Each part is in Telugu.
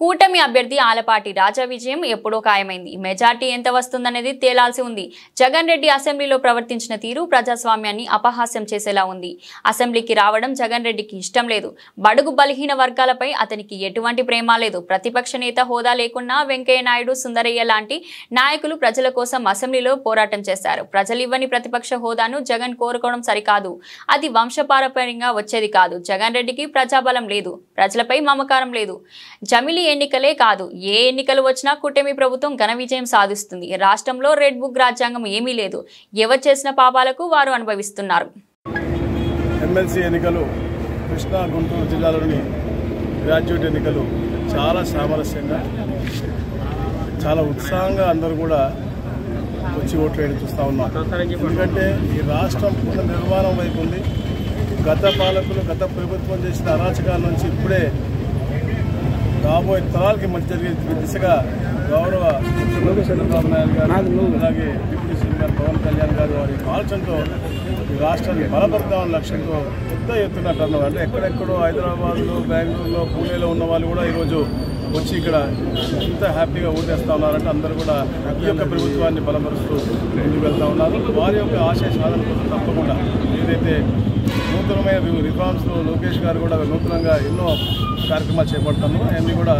కూటమి అభ్యర్థి ఆలపాటి రాజా విజయం ఎప్పుడో ఖాయమైంది. మెజార్టీ ఎంత వస్తుందనేది తేలాల్సి ఉంది. జగన్ రెడ్డి అసెంబ్లీలో ప్రవర్తించిన తీరు ప్రజాస్వామ్యాన్ని అపహాస్యం చేసేలా ఉంది. అసెంబ్లీకి రావడం జగన్ రెడ్డికి ఇష్టం లేదు. బడుగు బలహీన వర్గాలపై అతనికి ఎటువంటి ప్రేమ లేదు. ప్రతిపక్ష నేత హోదా లేకున్నా వెంకయ్య నాయుడు, సుందరయ్య లాంటి నాయకులు ప్రజల కోసం అసెంబ్లీలో పోరాటం చేశారు. ప్రజలు ఇవ్వని ప్రతిపక్ష హోదాను జగన్ కోరుకోవడం సరికాదు. అది వంశపారంపర్యంగా వచ్చేది కాదు. జగన్ రెడ్డికి ప్రజాబలం లేదు, ప్రజలపై మమకారం లేదు. జమిలి ఎన్నికలే కాదు, ఏ ఎన్నికలు వచ్చినా కూటమి ప్రభుత్వం ఘన విజయం సాధిస్తుంది. రాష్ట్రంలో రెడ్ బుక్ రాజ్యాంగం ఏమీ లేదు. ఎవరు చేసిన పాపాలకు వారు అనుభవిస్తున్నారు. ఎమ్మెల్సీ ఎన్నికలు కృష్ణా, గుంటూరు జిల్లాలోని గ్రాడ్యుయేట్ ఎన్నికలు చాలా సామరస్యంగా, చాలా ఉత్సాహంగా అందరూ కూడా వచ్చి ఓట్లు వేయడం చూస్తూ ఉన్నాం. ఎందుకంటే ఈ రాష్ట్రం నిర్మాణం వైపు ఉంది. గత పాలకులు, గత ప్రభుత్వం చేసిన అరాచకాల నుంచి ఇప్పుడే రాబోయే తరాలకి మంచి జరిగే దిశగా గౌరవ ముఖ్యమంత్రి చంద్రబాబు నాయుడు గారు, అలాగే డిప్యూటీ సీఎం గారు పవన్ కళ్యాణ్ గారు వారి ఆలోచనతో ఈ రాష్ట్రాన్ని బలపడతామన్న లక్ష్యంతో పెద్ద ఎత్తున టర్న్ అంటే ఎక్కడెక్కడో హైదరాబాద్లో, బెంగళూరులో, పూణేలో ఉన్న వాళ్ళు కూడా ఈరోజు వచ్చి ఇక్కడ ఎంత హ్యాపీగా ఓటేస్తూ ఉన్నారంటే అందరూ కూడా ఈ యొక్క ప్రభుత్వాన్ని బలపరుస్తూ ముందుకు వెళ్తూ ఉన్నారు. వారి యొక్క ఆశయ సాధన కోసం తప్పకుండా ఏదైతే నూతనమైన రిఫార్మ్స్లో లోకేష్ గారు కూడా నూతనంగా ఎన్నో కార్యక్రమాలు చేపడుతున్నాము. అవన్నీ కూడా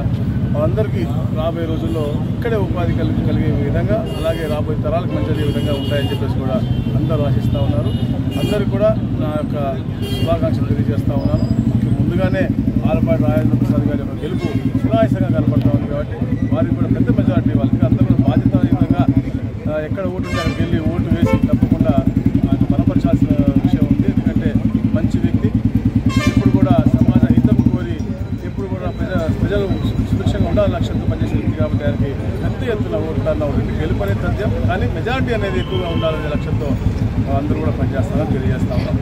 అందరికీ రాబోయే రోజుల్లో ఇక్కడే ఉపాధి కలిగే విధంగా, అలాగే రాబోయే తరాలకు మంచి జరిగే విధంగా ఉంటాయని చెప్పేసి కూడా అందరూ ఆశిస్తూ ఉన్నారు. అందరికీ కూడా నా యొక్క శుభాకాంక్షలు తెలియజేస్తూ ఉన్నాను. ముందుగానే ఆలపాటి రాజేంద్ర ప్రసాద్ గారి యొక్క గెలుపు సునాయాసంగా కనపడతా ఉంది కాబట్టి వారికి కూడా పెద్ద మెజారిటీ వాళ్ళకి అందరూ కూడా బాధ్యతాయుతంగా ఎక్కడ ఓటు ఉంటే అక్కడికి వెళ్ళి ఓటు వేసి తప్పకుండా బలపరచాల్సిన విషయం ఉంది. ఎందుకంటే మంచి వ్యక్తి, ఎప్పుడు కూడా సమాజ హితం కోరి ఎప్పుడు కూడా ప్రజలు సురక్షంగా ఉండాలని లక్ష్యంతో పనిచేసే వ్యక్తి కాబట్టి ఆయనకి పెద్ద ఎత్తున ఓటుదారులు ఉంటుంది. గెలుపు అనేది సత్యం, కానీ మెజారిటీ అనేది ఎక్కువగా ఉండాలనే లక్ష్యంతో అందరూ కూడా పనిచేస్తారని తెలియజేస్తా ఉన్నాం.